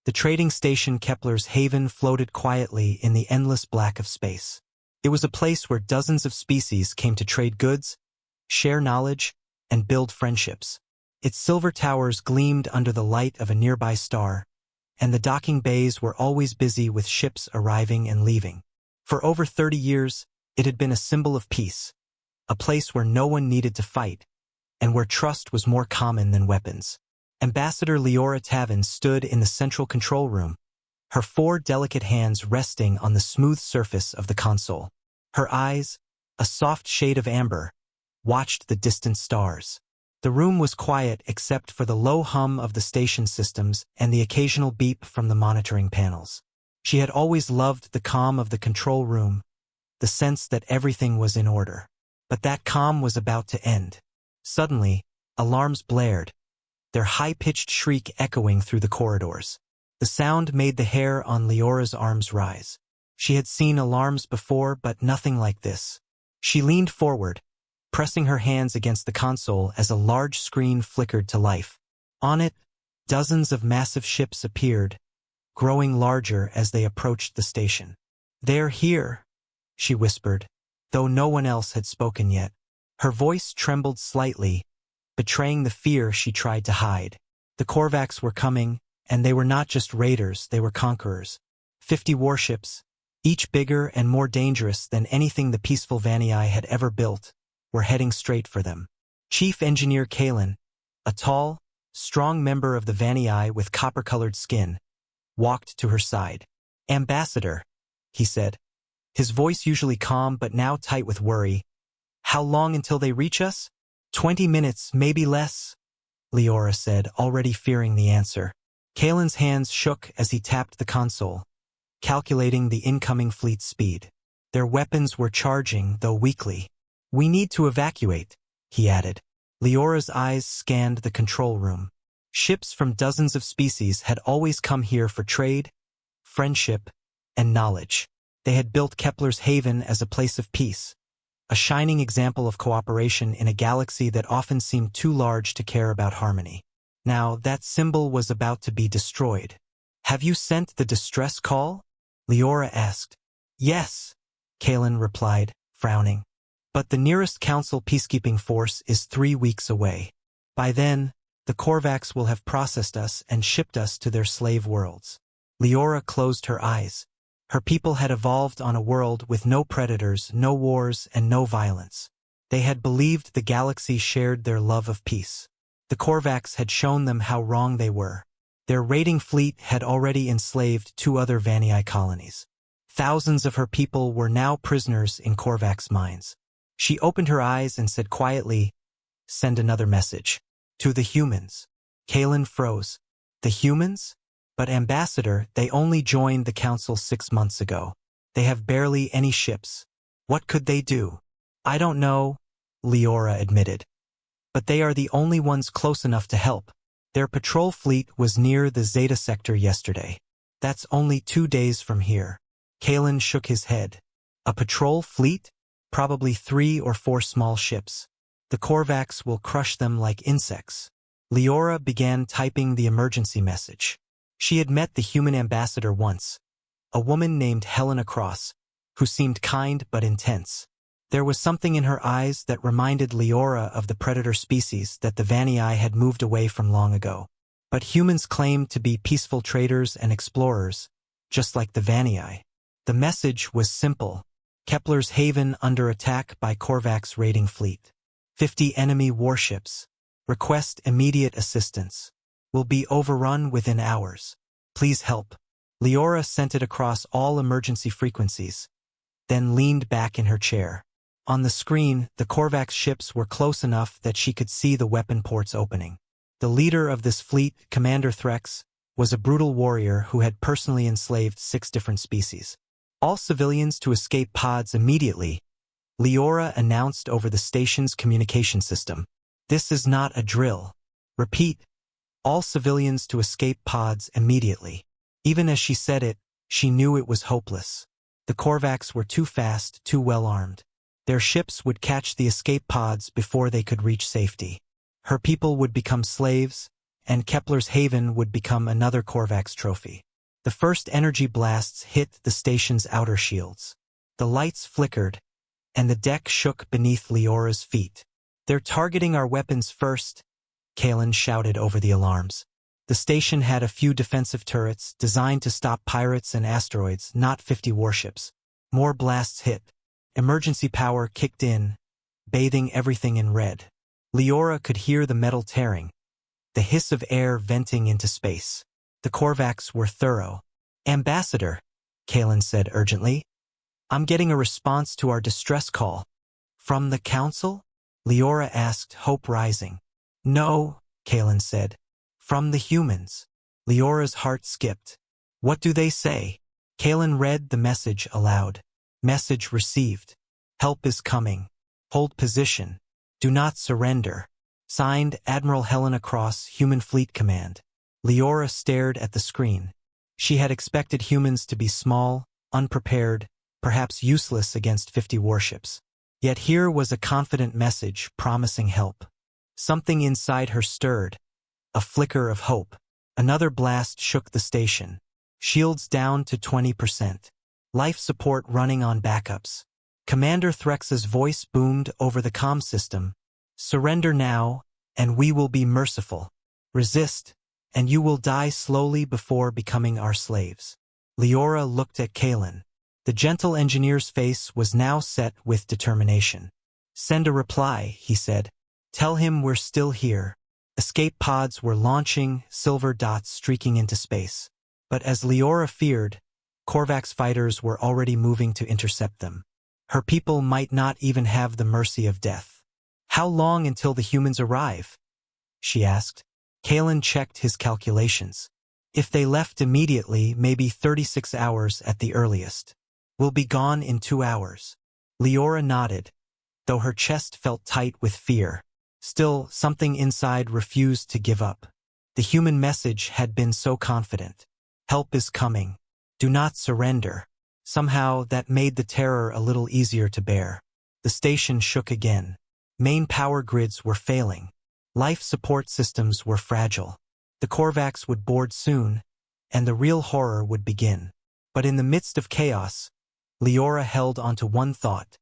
The trading station Kepler's Haven floated quietly in the endless black of space. It was a place where dozens of species came to trade goods, share knowledge, and build friendships. Its silver towers gleamed under the light of a nearby star, and the docking bays were always busy with ships arriving and leaving. For over 30 years, it had been a symbol of peace, a place where no one needed to fight, and where trust was more common than weapons. Ambassador Leora Tavin stood in the central control room, her 4 delicate hands resting on the smooth surface of the console. Her eyes, a soft shade of amber, watched the distant stars. The room was quiet except for the low hum of the station systems and the occasional beep from the monitoring panels. She had always loved the calm of the control room, the sense that everything was in order. But that calm was about to end. Suddenly, alarms blared, their high-pitched shriek echoing through the corridors. The sound made the hair on Leora's arms rise. She had seen alarms before, but nothing like this. She leaned forward, pressing her hands against the console as a large screen flickered to life. On it, dozens of massive ships appeared, growing larger as they approached the station. "They're here," she whispered, though no one else had spoken yet. Her voice trembled slightly, betraying the fear she tried to hide. The Korvax were coming, and they were not just raiders, they were conquerors. 50 warships, each bigger and more dangerous than anything the peaceful Vanii had ever built, were heading straight for them. Chief Engineer Kalen, a tall, strong member of the Vanii with copper-colored skin, walked to her side. "Ambassador," he said, his voice usually calm but now tight with worry. "How long until they reach us?" 20 minutes, maybe less," Leora said, already fearing the answer. Kalen's hands shook as he tapped the console, calculating the incoming fleet's speed. Their weapons were charging, though weakly. "We need to evacuate," he added. Leora's eyes scanned the control room. Ships from dozens of species had always come here for trade, friendship, and knowledge. They had built Kepler's Haven as a place of peace, a shining example of cooperation in a galaxy that often seemed too large to care about harmony. Now, that symbol was about to be destroyed. "Have you sent the distress call?" Leora asked. "Yes," Kalen replied, frowning. "But the nearest Council peacekeeping force is 3 weeks away. By then, the Korvax will have processed us and shipped us to their slave worlds." Leora closed her eyes. Her people had evolved on a world with no predators, no wars, and no violence. They had believed the galaxy shared their love of peace. The Korvax had shown them how wrong they were. Their raiding fleet had already enslaved 2 other Vanii colonies. Thousands of her people were now prisoners in Korvax mines. She opened her eyes and said quietly, "Send another message. To the humans." Kalen froze. "The humans? But Ambassador, they only joined the Council 6 months ago. They have barely any ships. What could they do?" "I don't know," Leora admitted. "But they are the only ones close enough to help. Their patrol fleet was near the Zeta sector yesterday. That's only 2 days from here." Kalen shook his head. "A patrol fleet? Probably 3 or 4 small ships. The Korvax will crush them like insects." Leora began typing the emergency message. She had met the human ambassador once, a woman named Helena Cross, who seemed kind but intense. There was something in her eyes that reminded Leora of the predator species that the Vanii had moved away from long ago. But humans claimed to be peaceful traders and explorers, just like the Vanii. The message was simple: Kepler's Haven under attack by Korvax raiding fleet. 50 enemy warships. Request immediate assistance. Will be overrun within hours. Please help. Leora sent it across all emergency frequencies, then leaned back in her chair. On the screen, the Korvax ships were close enough that she could see the weapon ports opening. The leader of this fleet, Commander Threx, was a brutal warrior who had personally enslaved 6 different species. "All civilians to escape pods immediately," Leora announced over the station's communication system. "This is not a drill. Repeat, all civilians to escape pods immediately." Even as she said it, she knew it was hopeless. The Korvax were too fast, too well armed. Their ships would catch the escape pods before they could reach safety. Her people would become slaves, and Kepler's Haven would become another Korvax trophy. The first energy blasts hit the station's outer shields. The lights flickered, and the deck shook beneath Leora's feet. "They're targeting our weapons first," Kalen shouted over the alarms. The station had a few defensive turrets designed to stop pirates and asteroids, not 50 warships. More blasts hit. Emergency power kicked in, bathing everything in red. Leora could hear the metal tearing, the hiss of air venting into space. The Korvax were thorough. "Ambassador," Kalen said urgently, "I'm getting a response to our distress call." "From the Council?" Leora asked, hope rising. "No," Kalen said. "From the humans." Leora's heart skipped. "What do they say?" Kalen read the message aloud. "Message received. Help is coming. Hold position. Do not surrender. Signed, Admiral Helena Cross, Human Fleet Command." Leora stared at the screen. She had expected humans to be small, unprepared, perhaps useless against 50 warships. Yet here was a confident message promising help. Something inside her stirred, a flicker of hope. Another blast shook the station. Shields down to 20%. Life support running on backups. Commander Threx's voice boomed over the comm system. "Surrender now, and we will be merciful. Resist, and you will die slowly before becoming our slaves." Leora looked at Kalen. The gentle engineer's face was now set with determination. "Send a reply," he said. "Tell him we're still here." Escape pods were launching, silver dots streaking into space. But as Leora feared, Korvax fighters were already moving to intercept them. Her people might not even have the mercy of death. "How long until the humans arrive?" she asked. Kalen checked his calculations. "If they left immediately, maybe 36 hours at the earliest. We'll be gone in 2 hours." Leora nodded, though her chest felt tight with fear. Still, something inside refused to give up. The human message had been so confident. "Help is coming. Do not surrender." Somehow, that made the terror a little easier to bear. The station shook again. Main power grids were failing. Life support systems were fragile. The Korvax would board soon, and the real horror would begin. But in the midst of chaos, Leora held onto one thought.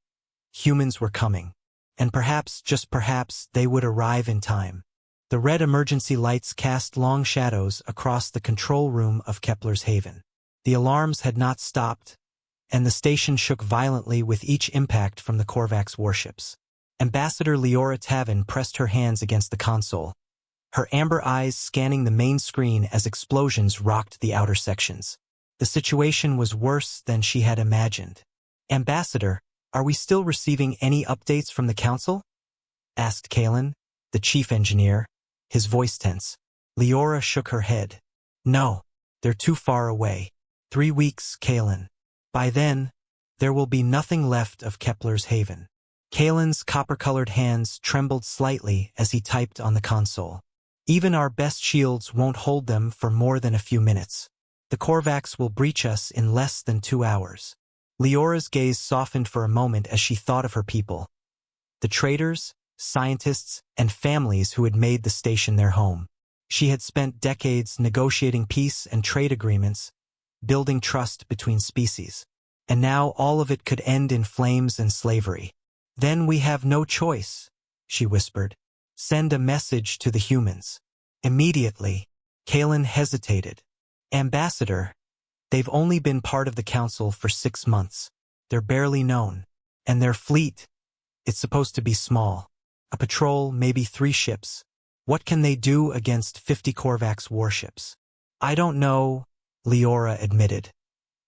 Humans were coming. And perhaps, just perhaps, they would arrive in time. The red emergency lights cast long shadows across the control room of Kepler's Haven. The alarms had not stopped, and the station shook violently with each impact from the Korvax warships. Ambassador Leora Tavin pressed her hands against the console, her amber eyes scanning the main screen as explosions rocked the outer sections. The situation was worse than she had imagined. "Ambassador, are we still receiving any updates from the Council?" asked Kalen, the chief engineer, his voice tense. Leora shook her head. "No, they're too far away. 3 weeks, Kalen. By then, there will be nothing left of Kepler's Haven." Kalen's copper-colored hands trembled slightly as he typed on the console. "Even our best shields won't hold them for more than a few minutes. The Korvax will breach us in less than 2 hours." Leora's gaze softened for a moment as she thought of her people. The traders, scientists, and families who had made the station their home. She had spent decades negotiating peace and trade agreements, building trust between species. And now all of it could end in flames and slavery. "Then we have no choice," she whispered. "Send a message to the humans. Immediately." Kalen hesitated. "Ambassador, they've only been part of the Council for 6 months. They're barely known. And their fleet, it's supposed to be small. A patrol, maybe 3 ships. What can they do against 50 Korvax warships?" "I don't know," Leora admitted.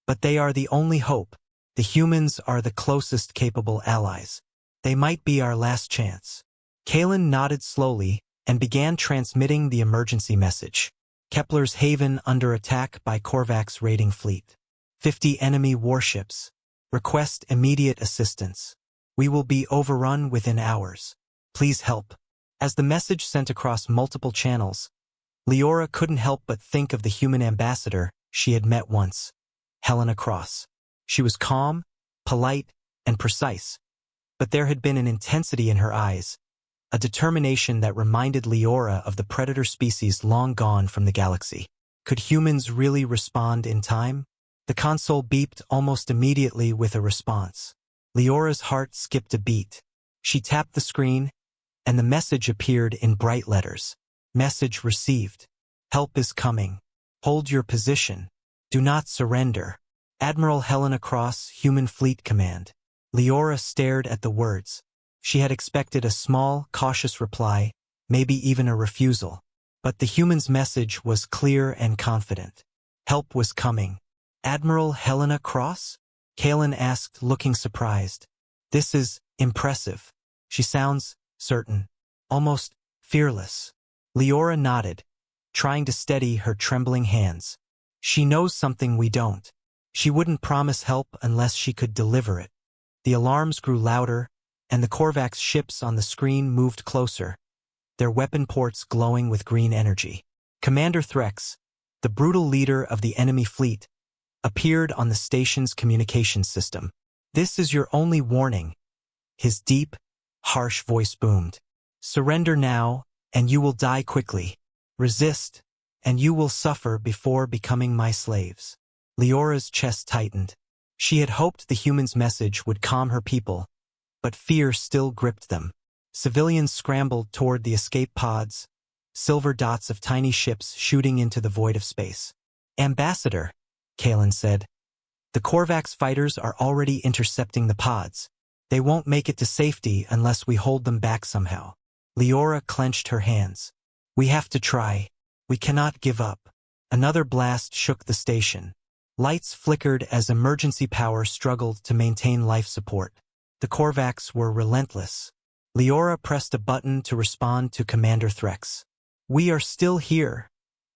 "But they are the only hope. The humans are the closest capable allies. They might be our last chance." Kalen nodded slowly and began transmitting the emergency message. "Kepler's Haven under attack by Korvax raiding fleet. 50 enemy warships. Request immediate assistance. We will be overrun within hours. Please help." As the message sent across multiple channels, Leora couldn't help but think of the human ambassador she had met once, Helena Cross. She was calm, polite, and precise, but there had been an intensity in her eyes, a determination that reminded Leora of the predator species long gone from the galaxy. Could humans really respond in time? The console beeped almost immediately with a response. Leora's heart skipped a beat. She tapped the screen, and the message appeared in bright letters. Message received. Help is coming. Hold your position. Do not surrender. Admiral Helena Cross, Human Fleet Command. Leora stared at the words. She had expected a small, cautious reply, maybe even a refusal. But the human's message was clear and confident. Help was coming. Admiral Helena Cross? Kalen asked, looking surprised. This is impressive. She sounds certain, almost fearless. Leora nodded, trying to steady her trembling hands. She knows something we don't. She wouldn't promise help unless she could deliver it. The alarms grew louder, and the Korvax ships on the screen moved closer, their weapon ports glowing with green energy. Commander Threx, the brutal leader of the enemy fleet, appeared on the station's communications system. This is your only warning. His deep, harsh voice boomed. Surrender now, and you will die quickly. Resist, and you will suffer before becoming my slaves. Leora's chest tightened. She had hoped the human's message would calm her people, but fear still gripped them. Civilians scrambled toward the escape pods, silver dots of tiny ships shooting into the void of space. Ambassador, Kalen said. The Korvax fighters are already intercepting the pods. They won't make it to safety unless we hold them back somehow. Leora clenched her hands. We have to try. We cannot give up. Another blast shook the station. Lights flickered as emergency power struggled to maintain life support. The Korvax were relentless. Leora pressed a button to respond to Commander Threx. We are still here,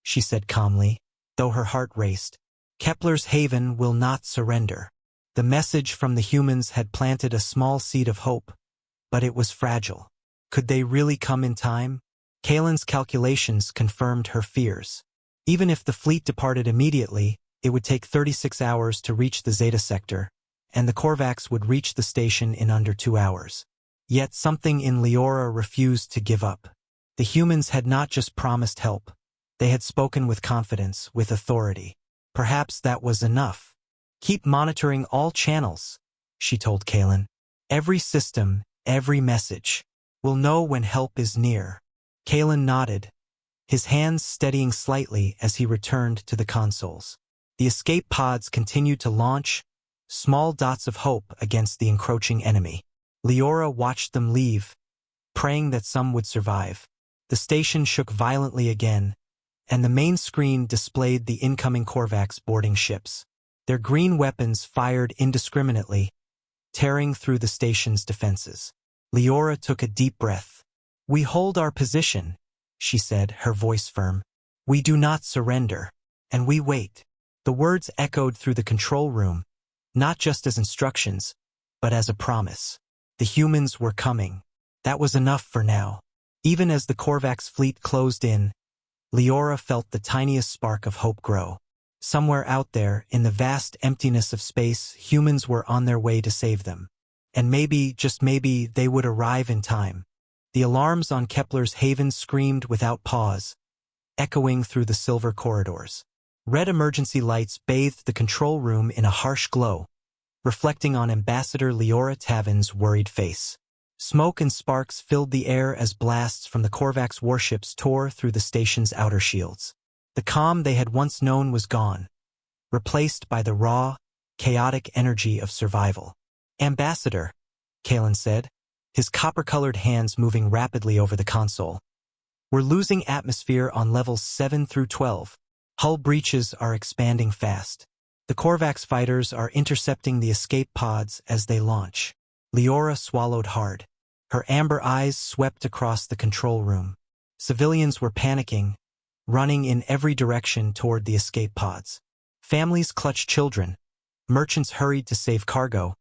she said calmly, though her heart raced. Kepler's haven will not surrender. The message from the humans had planted a small seed of hope, but it was fragile. Could they really come in time? Kalen's calculations confirmed her fears. Even if the fleet departed immediately, it would take 36 hours to reach the Zeta sector, and the Korvax would reach the station in under 2 hours. Yet something in Leora refused to give up. The humans had not just promised help. They had spoken with confidence, with authority. Perhaps that was enough. Keep monitoring all channels, she told Kalen. Every system, every message. We'll know when help is near. Kalen nodded, his hands steadying slightly as he returned to the consoles. The escape pods continued to launch, small dots of hope against the encroaching enemy. Leora watched them leave, praying that some would survive. The station shook violently again, and the main screen displayed the incoming Korvax boarding ships. Their green weapons fired indiscriminately, tearing through the station's defenses. Leora took a deep breath. We hold our position, she said, her voice firm. We do not surrender, and we wait. The words echoed through the control room, not just as instructions, but as a promise. The humans were coming. That was enough for now. Even as the Korvax fleet closed in, Leora felt the tiniest spark of hope grow. Somewhere out there, in the vast emptiness of space, humans were on their way to save them. And maybe, just maybe, they would arrive in time. The alarms on Kepler's haven screamed without pause, echoing through the silver corridors. Red emergency lights bathed the control room in a harsh glow, reflecting on Ambassador Leora Tavin's worried face. Smoke and sparks filled the air as blasts from the Korvax warships tore through the station's outer shields. The calm they had once known was gone, replaced by the raw, chaotic energy of survival. Ambassador, Kalen said, his copper-colored hands moving rapidly over the console. We're losing atmosphere on levels 7 through 12. Hull breaches are expanding fast. The Korvax fighters are intercepting the escape pods as they launch. Leora swallowed hard. Her amber eyes swept across the control room. Civilians were panicking, running in every direction toward the escape pods. Families clutched children, merchants hurried to save cargo,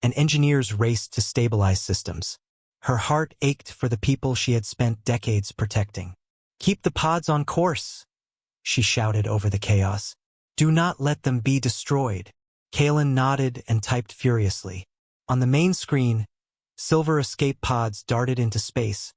and engineers raced to stabilize systems. Her heart ached for the people she had spent decades protecting. Keep the pods on course, she shouted over the chaos. Do not let them be destroyed. Kalen nodded and typed furiously. On the main screen, silver escape pods darted into space,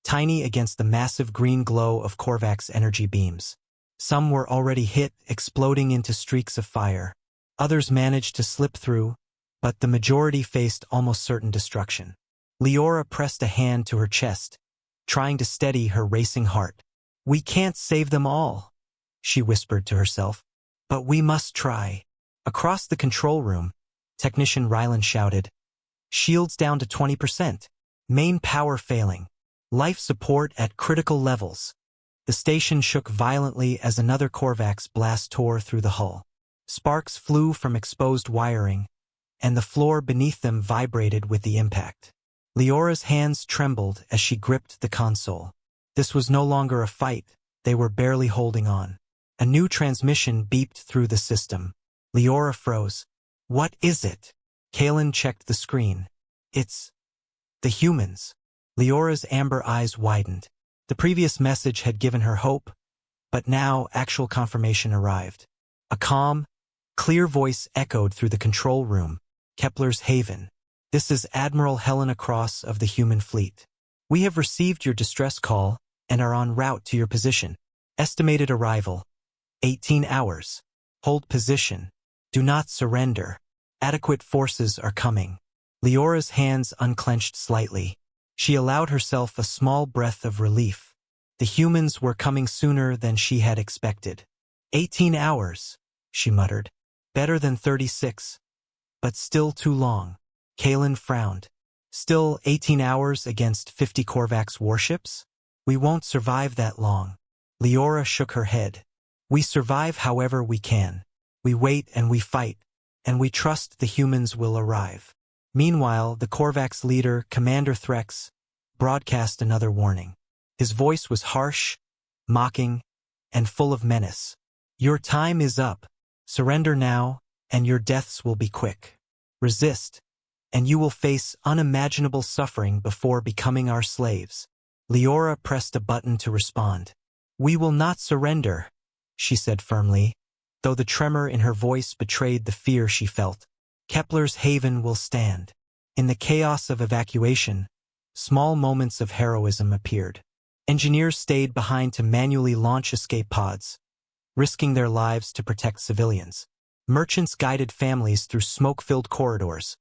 tiny against the massive green glow of Korvac's energy beams. Some were already hit, exploding into streaks of fire. Others managed to slip through, but the majority faced almost certain destruction. Leora pressed a hand to her chest, trying to steady her racing heart. "We can't save them all," she whispered to herself. "But we must try." Across the control room, Technician Rylan shouted, "Shields down to 20%. Main power failing. Life support at critical levels." The station shook violently as another Korvax blast tore through the hull. Sparks flew from exposed wiring, and the floor beneath them vibrated with the impact. Leora's hands trembled as she gripped the console. This was no longer a fight, they were barely holding on. A new transmission beeped through the system. Leora froze. "What is it?" Kalen checked the screen. "It's the humans." Leora's amber eyes widened. The previous message had given her hope, but now actual confirmation arrived. A calm, clear voice echoed through the control room. "Kepler's Haven. This is Admiral Helena Cross of the human fleet. We have received your distress call and are en route to your position. Estimated arrival, 18 hours. Hold position. Do not surrender. Adequate forces are coming." Leora's hands unclenched slightly. She allowed herself a small breath of relief. The humans were coming sooner than she had expected. 18 hours, she muttered. Better than 36. But still too long. Kalen frowned. "Still 18 hours against 50 Korvax warships? We won't survive that long." Leora shook her head. "We survive however we can. We wait and we fight, and we trust the humans will arrive." Meanwhile, the Korvax leader, Commander Threx, broadcast another warning. His voice was harsh, mocking, and full of menace. "Your time is up. Surrender now, and your deaths will be quick. Resist, and you will face unimaginable suffering before becoming our slaves." Leora pressed a button to respond. "We will not surrender," she said firmly, though the tremor in her voice betrayed the fear she felt. "Kepler's Haven will stand." In the chaos of evacuation, small moments of heroism appeared. Engineers stayed behind to manually launch escape pods, risking their lives to protect civilians. Merchants guided families through smoke-filled corridors,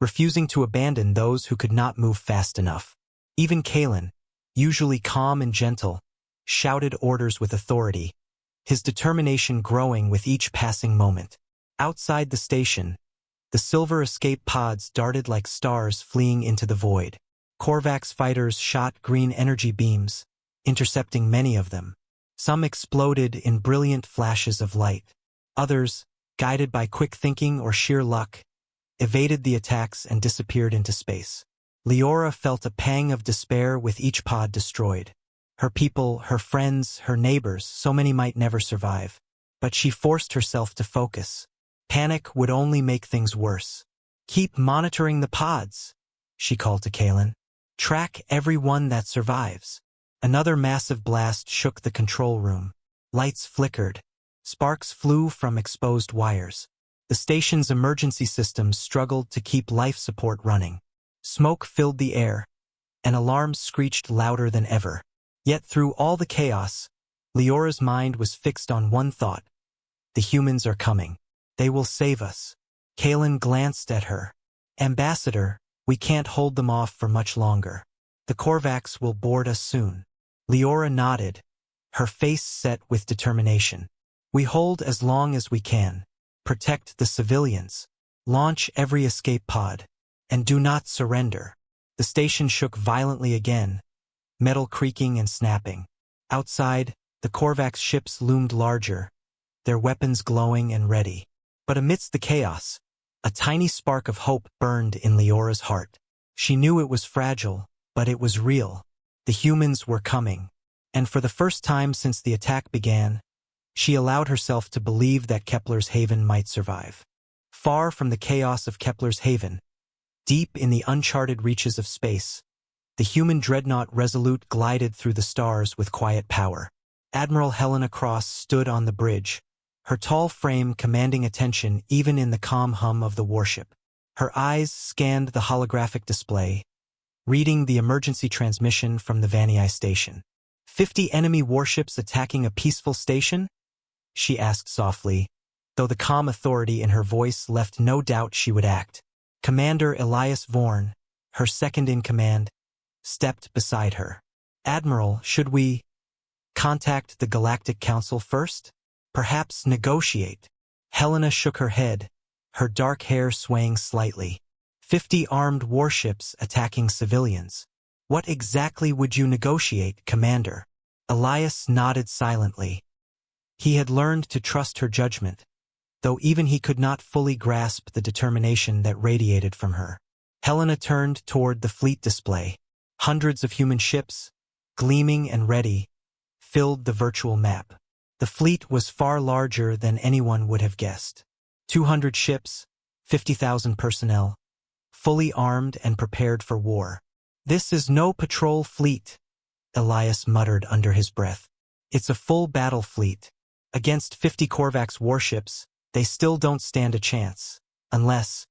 refusing to abandon those who could not move fast enough. Even Kalen, usually calm and gentle, shouted orders with authority, his determination growing with each passing moment. Outside the station, the silver escape pods darted like stars fleeing into the void. Korvax fighters shot green energy beams, intercepting many of them. Some exploded in brilliant flashes of light. Others, guided by quick thinking or sheer luck, evaded the attacks and disappeared into space. Leora felt a pang of despair with each pod destroyed. Her people, her friends, her neighbors, so many might never survive. But she forced herself to focus. Panic would only make things worse. "Keep monitoring the pods," she called to Kalen. "Track every one that survives." Another massive blast shook the control room. Lights flickered. Sparks flew from exposed wires. The station's emergency systems struggled to keep life support running. Smoke filled the air, and alarms screeched louder than ever. Yet through all the chaos, Leora's mind was fixed on one thought. The humans are coming. They will save us. Kalen glanced at her. "Ambassador, we can't hold them off for much longer. The Korvax will board us soon." Leora nodded, her face set with determination. "We hold as long as we can. Protect the civilians. Launch every escape pod. And do not surrender." The station shook violently again, metal creaking and snapping. Outside, the Korvax ships loomed larger, their weapons glowing and ready. But amidst the chaos, a tiny spark of hope burned in Leora's heart. She knew it was fragile, but it was real. The humans were coming. And for the first time since the attack began, she allowed herself to believe that Kepler's Haven might survive. Far from the chaos of Kepler's Haven, deep in the uncharted reaches of space, the human dreadnought Resolute glided through the stars with quiet power. Admiral Helena Cross stood on the bridge, her tall frame commanding attention even in the calm hum of the warship. Her eyes scanned the holographic display, reading the emergency transmission from the Vanii station. 50 enemy warships attacking a peaceful station? She asked softly, though the calm authority in her voice left no doubt she would act. Commander Elias Vorn, her second-in-command, stepped beside her. Admiral, should we contact the Galactic Council first? Perhaps negotiate? Helena shook her head, her dark hair swaying slightly. 50 armed warships attacking civilians. What exactly would you negotiate, Commander? Elias nodded silently. He had learned to trust her judgment, though even he could not fully grasp the determination that radiated from her. Helena turned toward the fleet display. Hundreds of human ships, gleaming and ready, filled the virtual map. The fleet was far larger than anyone would have guessed. 200 ships, 50,000 personnel, fully armed and prepared for war. This is no patrol fleet, Elias muttered under his breath. It's a full battle fleet. Against 50 Korvax warships, they still don't stand a chance. Unless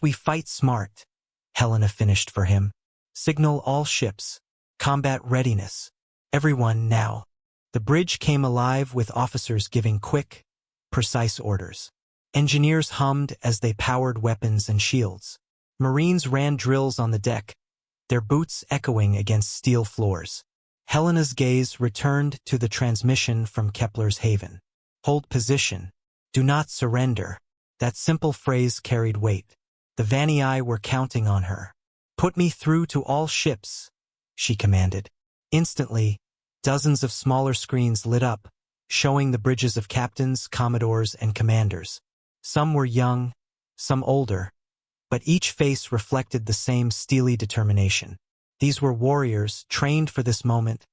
we fight smart, Helena finished for him. Signal all ships. Combat readiness. Everyone now. The bridge came alive with officers giving quick, precise orders. Engineers hummed as they powered weapons and shields. Marines ran drills on the deck, their boots echoing against steel floors. Helena's gaze returned to the transmission from Kepler's haven. Hold position. Do not surrender. That simple phrase carried weight. The Vanii were counting on her. Put me through to all ships, she commanded. Instantly, dozens of smaller screens lit up, showing the bridges of captains, commodores, and commanders. Some were young, some older, but each face reflected the same steely determination. These were warriors trained for this moment,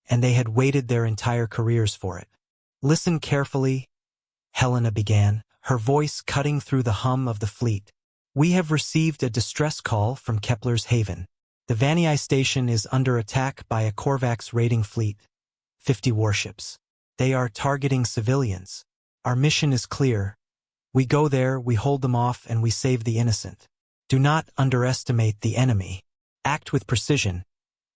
and they had waited their entire careers for it. Listen carefully, Helena began, her voice cutting through the hum of the fleet. We have received a distress call from Kepler's haven. The Vanii station is under attack by a Korvax raiding fleet, 50 warships. They are targeting civilians. Our mission is clear. We go there, we hold them off, and we save the innocent. Do not underestimate the enemy. Act with precision,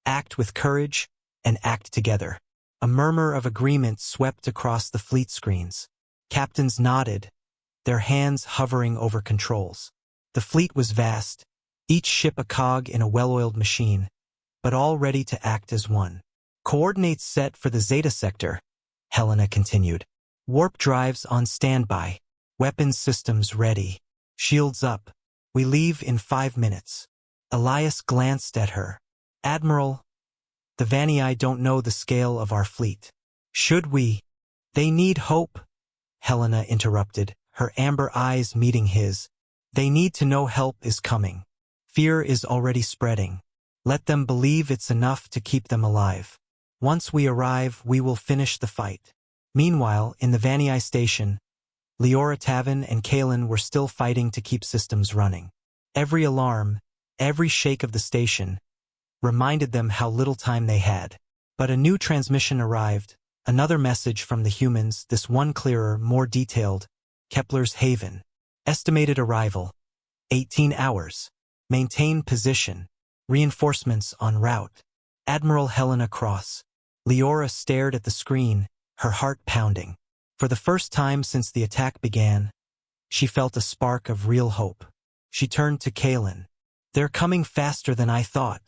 act with courage, and act together. A murmur of agreement swept across the fleet screens. Captains nodded, their hands hovering over controls. The fleet was vast, each ship a cog in a well-oiled machine, but all ready to act as one. Coordinates set for the Zeta sector, Helena continued. Warp drives on standby, weapons systems ready, shields up. We leave in 5 minutes. Elias glanced at her. Admiral, the Vanii don't know the scale of our fleet. Should we? They need hope, Helena interrupted, her amber eyes meeting his. They need to know help is coming. Fear is already spreading. Let them believe it's enough to keep them alive. Once we arrive, we will finish the fight. Meanwhile, in the Vanii station, Leora Tavin and Kalen were still fighting to keep systems running. Every alarm, every shake of the station, reminded them how little time they had. But a new transmission arrived, another message from the humans, this one clearer, more detailed. Kepler's haven. Estimated arrival, 18 hours. Maintain position. Reinforcements en route. Admiral Helena Cross. Leora stared at the screen, her heart pounding. For the first time since the attack began, she felt a spark of real hope. She turned to Kalen. They're coming faster than I thought,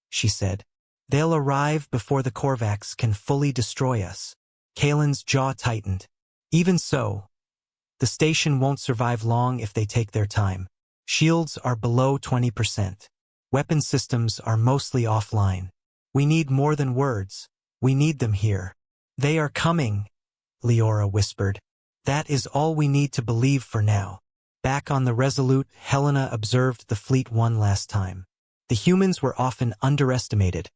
she said. They'll arrive before the Korvax can fully destroy us. Kalen's jaw tightened. Even so, the station won't survive long if they take their time. Shields are below 20%. Weapon systems are mostly offline. We need more than words. We need them here. They are coming, Leora whispered. That is all we need to believe for now. Back on the Resolute, Helena observed the fleet one last time. The humans were often underestimated,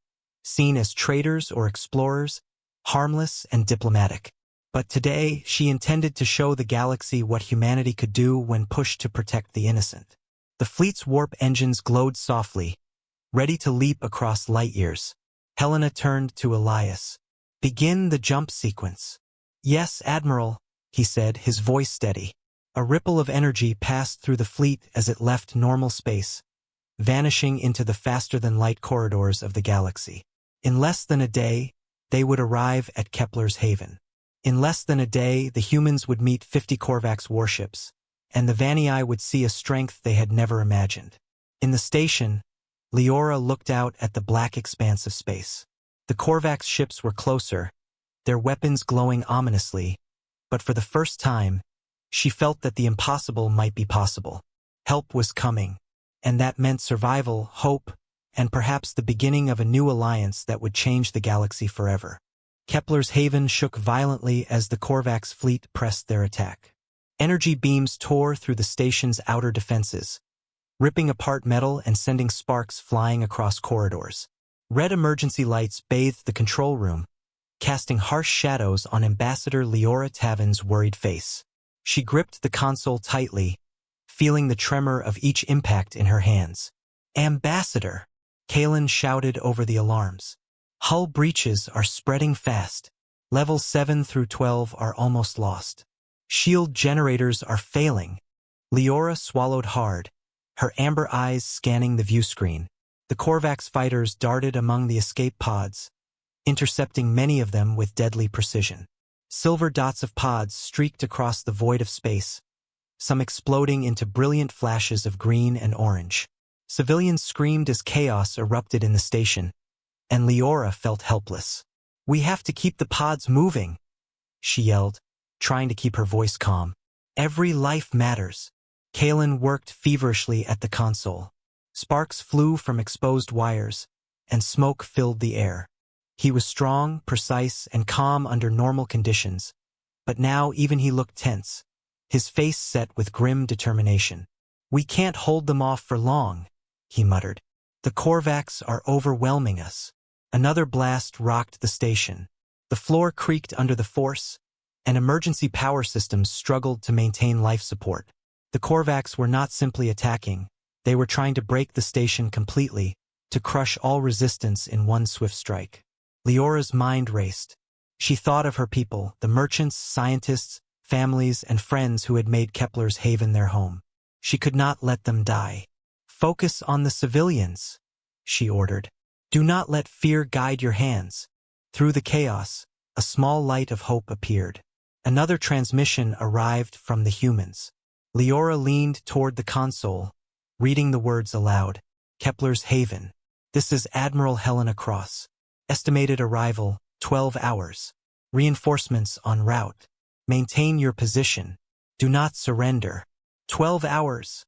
seen as traitors or explorers, harmless and diplomatic. But today, she intended to show the galaxy what humanity could do when pushed to protect the innocent. The fleet's warp engines glowed softly, ready to leap across light years. Helena turned to Elias. Begin the jump sequence. Yes, Admiral, he said, his voice steady. A ripple of energy passed through the fleet as it left normal space, vanishing into the faster-than-light corridors of the galaxy. In less than a day, they would arrive at Kepler's haven. In less than a day, the humans would meet 50 Korvax warships, and the Vanii would see a strength they had never imagined. In the station, Leora looked out at the black expanse of space. The Korvax ships were closer, their weapons glowing ominously, but for the first time, she felt that the impossible might be possible. Help was coming, and that meant survival, hope, and perhaps the beginning of a new alliance that would change the galaxy forever. Kepler's haven shook violently as the Korvax fleet pressed their attack. Energy beams tore through the station's outer defenses, ripping apart metal and sending sparks flying across corridors. Red emergency lights bathed the control room, casting harsh shadows on Ambassador Leora Tavin's worried face. She gripped the console tightly, feeling the tremor of each impact in her hands. "Ambassador!" Kalen shouted over the alarms. "Hull breaches are spreading fast. Levels 7 through 12 are almost lost. Shield generators are failing." Leora swallowed hard, her amber eyes scanning the view screen. The Korvax fighters darted among the escape pods, intercepting many of them with deadly precision. Silver dots of pods streaked across the void of space, some exploding into brilliant flashes of green and orange. Civilians screamed as chaos erupted in the station, and Leora felt helpless. "We have to keep the pods moving," she yelled, trying to keep her voice calm. "Every life matters." Kalen worked feverishly at the console. Sparks flew from exposed wires, and smoke filled the air. He was strong, precise, and calm under normal conditions, but now even he looked tense, his face set with grim determination. "We can't hold them off for long," he muttered. "The Korvax are overwhelming us." Another blast rocked the station. The floor creaked under the force, and emergency power systems struggled to maintain life support. The Korvax were not simply attacking, they were trying to break the station completely, to crush all resistance in one swift strike. Leora's mind raced. She thought of her people, the merchants, scientists, families, and friends who had made Kepler's haven their home. She could not let them die. "Focus on the civilians," she ordered. "Do not let fear guide your hands." Through the chaos, a small light of hope appeared. Another transmission arrived from the humans. Leora leaned toward the console, reading the words aloud. "Kepler's haven. This is Admiral Helena Cross. Estimated arrival, 12 hours. Reinforcements en route. Maintain your position. Do not surrender." 12 hours,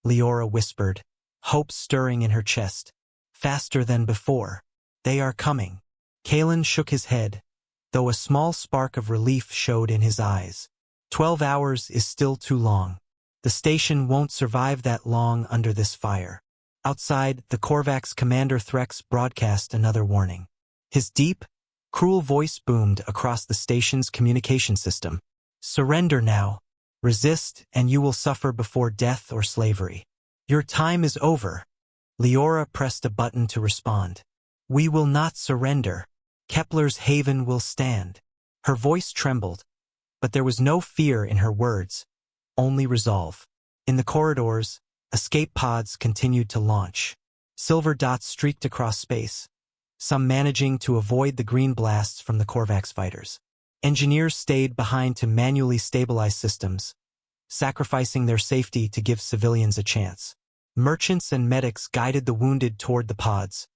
Leora whispered, hope stirring in her chest. "Faster than before. They are coming." Kalen shook his head, though a small spark of relief showed in his eyes. 12 hours is still too long. The station won't survive that long under this fire. Outside, the Korvax commander Threx broadcast another warning. His deep, cruel voice boomed across the station's communication system. "Surrender now. Resist, and you will suffer before death or slavery. Your time is over." Leora pressed a button to respond. "We will not surrender. Kepler's haven will stand." Her voice trembled, but there was no fear in her words, only resolve. In the corridors, escape pods continued to launch. Silver dots streaked across space, some managing to avoid the green blasts from the Korvax fighters. Engineers stayed behind to manually stabilize systems, sacrificing their safety to give civilians a chance. Merchants and medics guided the wounded toward the pods,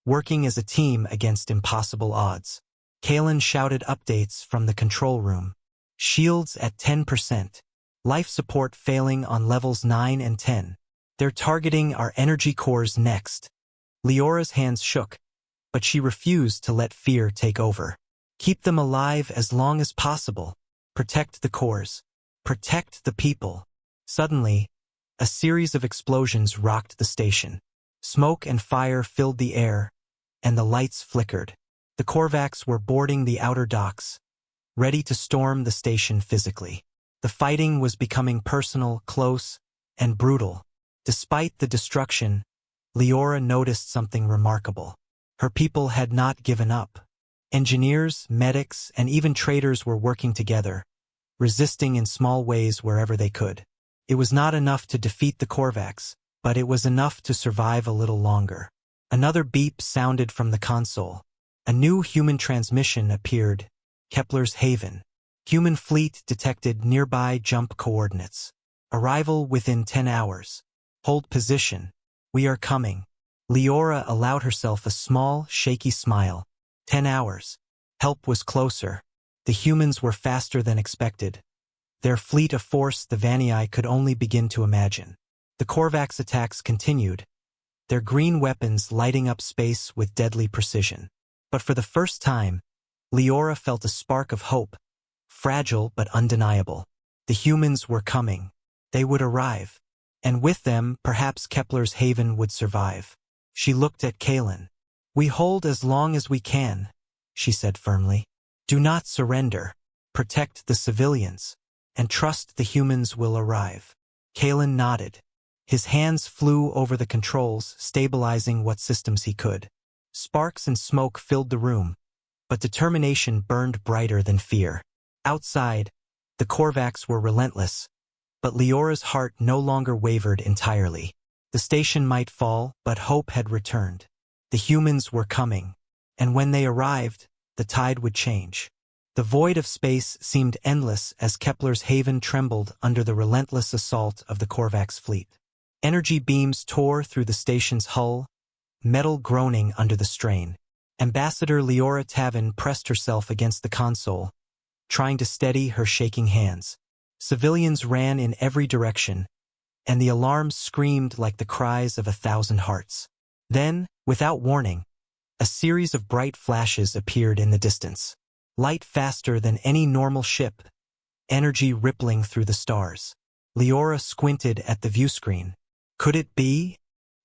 working as a team against impossible odds. Kalen shouted updates from the control room. "Shields at 10%. Life support failing on levels 9 and 10. They're targeting our energy cores next." Leora's hands shook, but she refused to let fear take over. "Keep them alive as long as possible. Protect the cores. Protect the people." Suddenly, a series of explosions rocked the station. Smoke and fire filled the air, and the lights flickered. The Korvax were boarding the outer docks, ready to storm the station physically. The fighting was becoming personal, close, and brutal. Despite the destruction, Leora noticed something remarkable. Her people had not given up. Engineers, medics, and even traders were working together, resisting in small ways wherever they could. It was not enough to defeat the Korvax, but it was enough to survive a little longer. Another beep sounded from the console. A new human transmission appeared. Kepler's Haven. Human fleet detected nearby jump coordinates. Arrival within 10 hours. Hold position. We are coming. Leora allowed herself a small, shaky smile. 10 hours. Help was closer. The humans were faster than expected. Their fleet of force the Vanii could only begin to imagine. The Korvax attacks continued, their green weapons lighting up space with deadly precision. But for the first time, Leora felt a spark of hope, fragile but undeniable. The humans were coming. They would arrive. And with them, perhaps Kepler's Haven would survive. She looked at Kalen. "We hold as long as we can," she said firmly. "Do not surrender. Protect the civilians. And trust the humans will arrive." Kalen nodded. His hands flew over the controls, stabilizing what systems he could. Sparks and smoke filled the room, but determination burned brighter than fear. Outside, the Korvax were relentless, but Leora's heart no longer wavered entirely. The station might fall, but hope had returned. The humans were coming, and when they arrived, the tide would change. The void of space seemed endless as Kepler's Haven trembled under the relentless assault of the Korvax fleet. Energy beams tore through the station's hull, metal groaning under the strain. Ambassador Leora Tavin pressed herself against the console, trying to steady her shaking hands. Civilians ran in every direction, and the alarms screamed like the cries of 1,000 hearts. Then, without warning, a series of bright flashes appeared in the distance. Light faster than any normal ship, energy rippling through the stars. Leora squinted at the viewscreen. Could it be?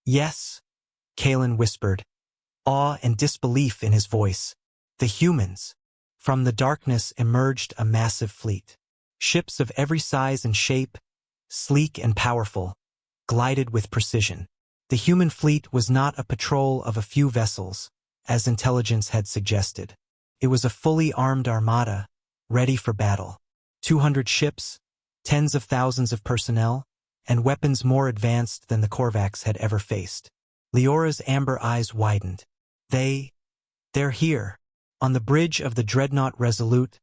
Yes, Kalen whispered, awe and disbelief in his voice. The humans. From the darkness emerged a massive fleet. Ships of every size and shape, sleek and powerful, glided with precision. The human fleet was not a patrol of a few vessels, as intelligence had suggested. It was a fully armed armada, ready for battle. 200 ships, tens of thousands of personnel, and weapons more advanced than the Korvax had ever faced. Leora's amber eyes widened. They're here. On the bridge of the dreadnought Resolute,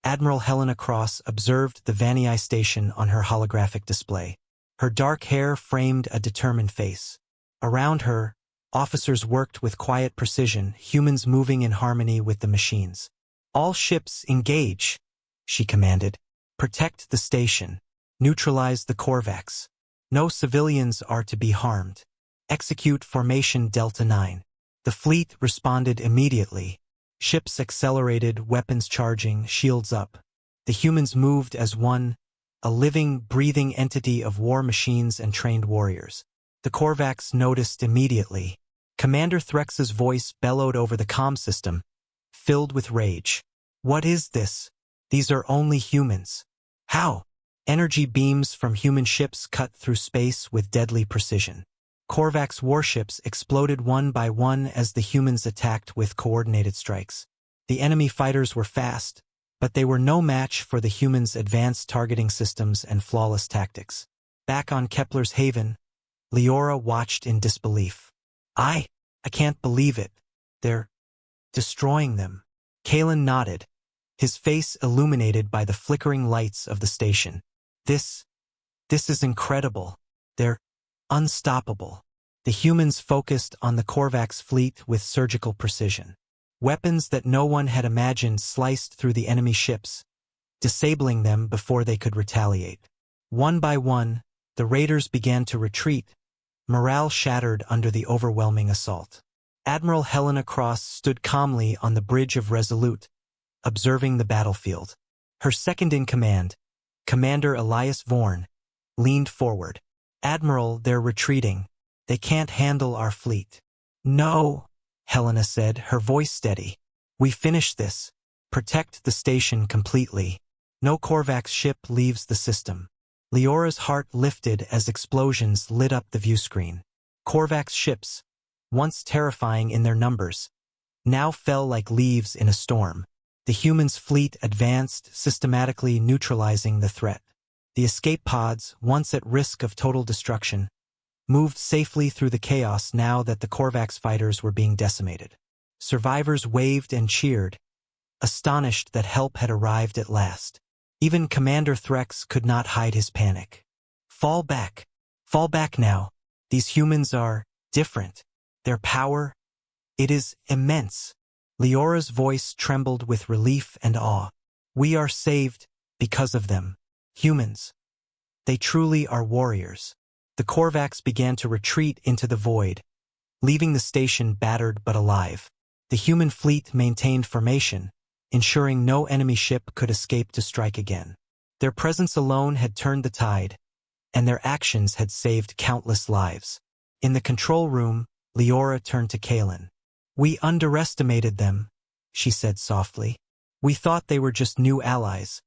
Admiral Helena Cross observed the Vanii station on her holographic display. Her dark hair framed a determined face. Around her, officers worked with quiet precision, humans moving in harmony with the machines. "All ships engage," she commanded. "Protect the station. Neutralize the Korvax. No civilians are to be harmed. Execute Formation Delta 9. The fleet responded immediately. Ships accelerated, weapons charging, shields up. The humans moved as one, a living, breathing entity of war machines and trained warriors. The Korvax noticed immediately. Commander Threx's voice bellowed over the comm system, filled with rage. "What is this? These are only humans. How?" Energy beams from human ships cut through space with deadly precision. Korvax warships exploded one by one as the humans attacked with coordinated strikes. The enemy fighters were fast, but they were no match for the humans' advanced targeting systems and flawless tactics. Back on Kepler's Haven, Leora watched in disbelief. I can't believe it. They're destroying them." Kalen nodded, his face illuminated by the flickering lights of the station. This is incredible. They're unstoppable." The humans focused on the Korvax fleet with surgical precision. Weapons that no one had imagined sliced through the enemy ships, disabling them before they could retaliate. One by one, the raiders began to retreat, morale shattered under the overwhelming assault. Admiral Helena Cross stood calmly on the bridge of Resolute, observing the battlefield. Her second-in-command, Commander Elias Vorn, leaned forward. "Admiral, they're retreating. They can't handle our fleet." "No," Helena said, her voice steady. "We finish this. Protect the station completely. No Korvax ship leaves the system." Leora's heart lifted as explosions lit up the viewscreen. Korvax ships, once terrifying in their numbers, now fell like leaves in a storm. The humans' fleet advanced, systematically neutralizing the threat. The escape pods, once at risk of total destruction, moved safely through the chaos now that the Korvax fighters were being decimated. Survivors waved and cheered, astonished that help had arrived at last. Even Commander Threx could not hide his panic. Fall back. Fall back now. These humans are different. Their power, it is immense. Leora's voice trembled with relief and awe. We are saved because of them. Humans. They truly are warriors. The Korvax began to retreat into the void, leaving the station battered but alive. The human fleet maintained formation, ensuring no enemy ship could escape to strike again. Their presence alone had turned the tide, and their actions had saved countless lives. In the control room, Leora turned to Kaelin. We underestimated them, she said softly. We thought they were just new allies,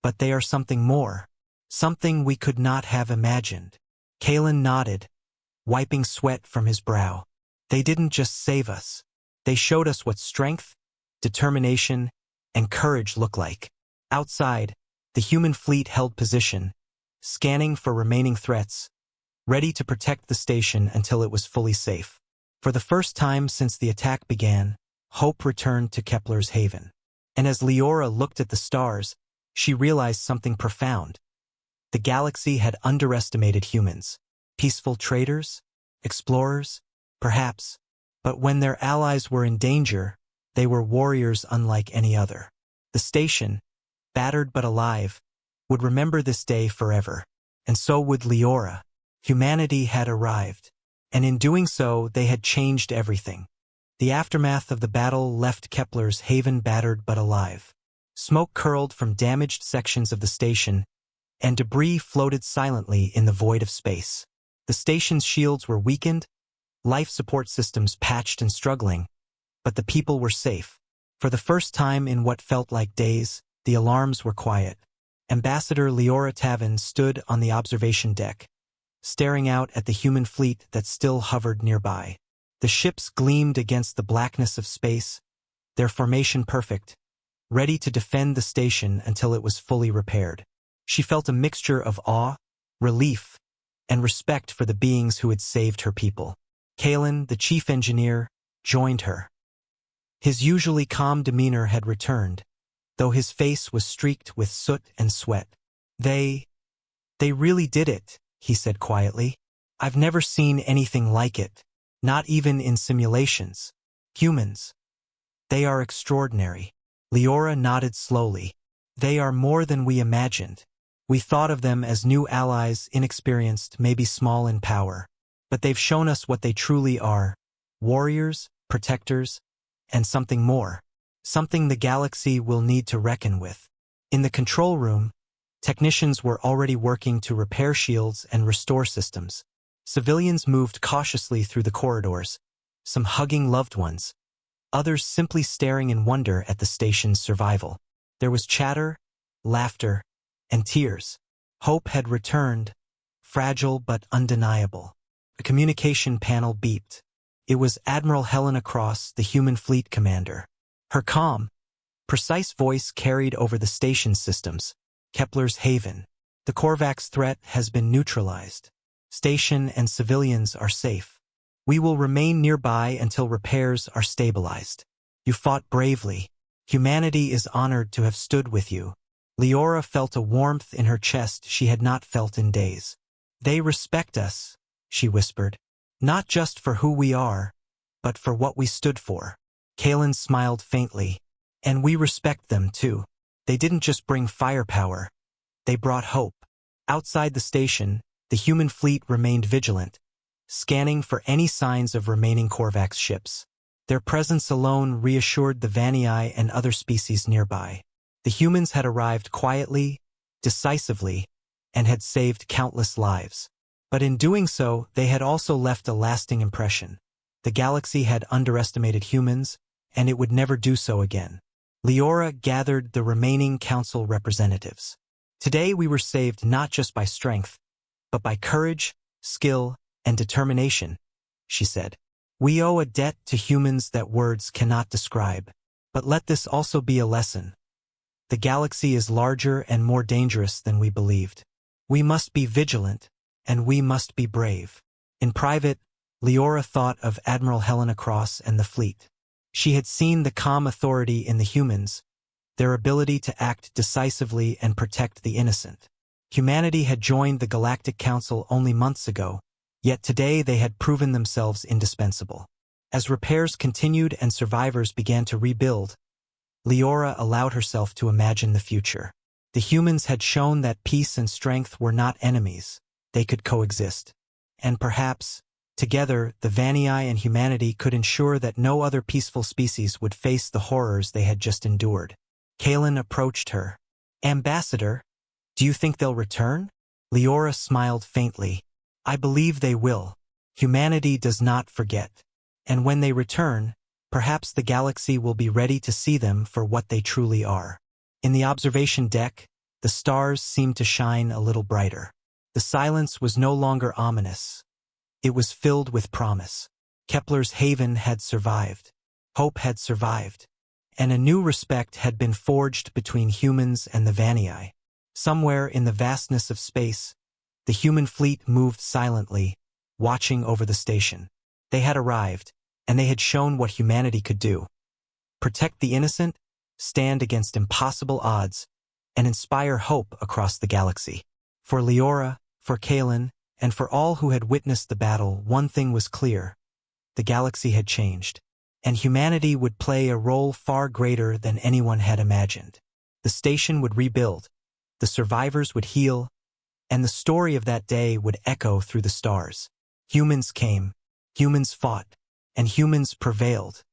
but they are something more, something we could not have imagined. Kaelin nodded, wiping sweat from his brow. They didn't just save us. They showed us what strength, determination, and courage look like. Outside, the human fleet held position, scanning for remaining threats, ready to protect the station until it was fully safe. For the first time since the attack began, hope returned to Kepler's haven. And as Leora looked at the stars, she realized something profound. The galaxy had underestimated humans. Peaceful traders? Explorers? Perhaps. But when their allies were in danger, they were warriors unlike any other. The station, battered but alive, would remember this day forever. And so would Leora. Humanity had arrived. And in doing so, they had changed everything. The aftermath of the battle left Kepler's haven battered but alive. Smoke curled from damaged sections of the station, and debris floated silently in the void of space. The station's shields were weakened, life support systems patched and struggling, but the people were safe. For the first time in what felt like days, the alarms were quiet. Ambassador Leora Tavin stood on the observation deck, staring out at the human fleet that still hovered nearby. The ships gleamed against the blackness of space, their formation perfect, ready to defend the station until it was fully repaired. She felt a mixture of awe, relief, and respect for the beings who had saved her people. Kaelin, the chief engineer, joined her. His usually calm demeanor had returned, though his face was streaked with soot and sweat. They really did it, he said quietly. I've never seen anything like it, not even in simulations. Humans. They are extraordinary. Leora nodded slowly. They are more than we imagined. We thought of them as new allies, inexperienced, maybe small in power. But they've shown us what they truly are. Warriors, protectors, and something more. Something the galaxy will need to reckon with. In the control room, technicians were already working to repair shields and restore systems. Civilians moved cautiously through the corridors, some hugging loved ones, others simply staring in wonder at the station's survival. There was chatter, laughter, and tears. Hope had returned, fragile but undeniable. A communication panel beeped. It was Admiral Helena Cross, the human fleet commander. Her calm, precise voice carried over the station systems. Kepler's haven. The Korvax threat has been neutralized. Station and civilians are safe. We will remain nearby until repairs are stabilized. You fought bravely. Humanity is honored to have stood with you. Leora felt a warmth in her chest she had not felt in days. They respect us, she whispered. Not just for who we are, but for what we stood for. Kaelin smiled faintly. And we respect them too. They didn't just bring firepower. They brought hope. Outside the station, the human fleet remained vigilant, scanning for any signs of remaining Korvax ships. Their presence alone reassured the Vanii and other species nearby. The humans had arrived quietly, decisively, and had saved countless lives. But in doing so, they had also left a lasting impression. The galaxy had underestimated humans, and it would never do so again. Leora gathered the remaining council representatives. Today we were saved not just by strength, but by courage, skill, and determination, she said. We owe a debt to humans that words cannot describe. But let this also be a lesson. The galaxy is larger and more dangerous than we believed. We must be vigilant, and we must be brave. In private, Leora thought of Admiral Helena Cross and the fleet. She had seen the calm authority in the humans, their ability to act decisively and protect the innocent. Humanity had joined the Galactic Council only months ago, yet today they had proven themselves indispensable. As repairs continued and survivors began to rebuild, Leora allowed herself to imagine the future. The humans had shown that peace and strength were not enemies. They could coexist. And perhaps, together, the Vanii and humanity could ensure that no other peaceful species would face the horrors they had just endured. Kaelin approached her. "Ambassador, do you think they'll return?" Leora smiled faintly. "I believe they will. Humanity does not forget. And when they return, perhaps the galaxy will be ready to see them for what they truly are." In the observation deck, the stars seemed to shine a little brighter. The silence was no longer ominous. It was filled with promise. Kepler's haven had survived. Hope had survived. And a new respect had been forged between humans and the Vanii. Somewhere in the vastness of space, the human fleet moved silently, watching over the station. They had arrived, and they had shown what humanity could do. Protect the innocent, stand against impossible odds, and inspire hope across the galaxy. For Leora, for Kaelin, and for all who had witnessed the battle, one thing was clear. The galaxy had changed, and humanity would play a role far greater than anyone had imagined. The station would rebuild, the survivors would heal, and the story of that day would echo through the stars. Humans came, humans fought, and humans prevailed.